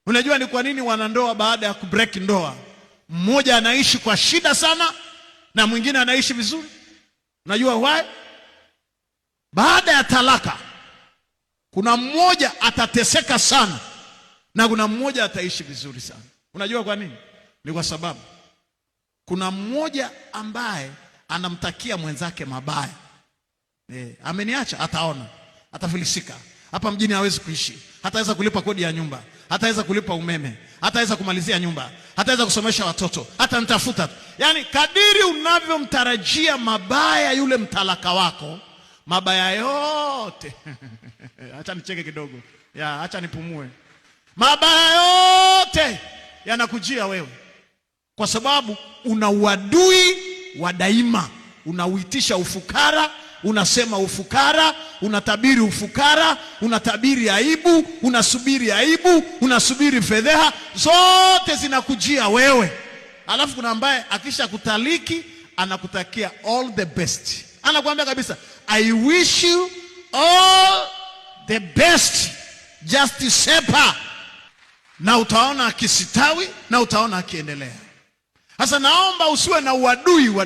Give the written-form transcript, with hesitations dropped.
Unajua ni kwa nini wanandoa baada ya kubreak ndoa, mmoja anaishi kwa shida sana na mwingine anaishi vizuri? Unajua why? Baada ya talaka kuna mmoja atateseka sana na kuna mmoja ataishi vizuri sana. Unajua kwa nini? Ni kwa sababu kuna mmoja ambaye anamtakia mwenzake mabaya. Ameniacha, ataona, atafilisika. Hapa mjini hawezi kuishi, hataweza kulipa kodi ya nyumba, hataweza kulipa umeme, hataweza kumalizia nyumba, hataweza kusomesha watoto, hata nitafuta. Yaani kadiri unavyomtarajia mabaya yule mtalaka wako, mabaya yote acha nicheke kidogo, acha nipumue. Mabaya yote yanakujia wewe, kwa sababu una uadui wa daima. Unauitisha ufukara, unasema ufukara, unatabiri ufukara, unatabiri aibu, unasubiri aibu, unasubiri fedheha, zote zinakujia wewe. Alafu kuna ambaye akisha kutaliki anakutakia all the best. Anakuambia kabisa, I wish you all the best, just sepa. Na utaona akisitawi na utaona akiendelea. Sasa naomba usiwe na uadui wa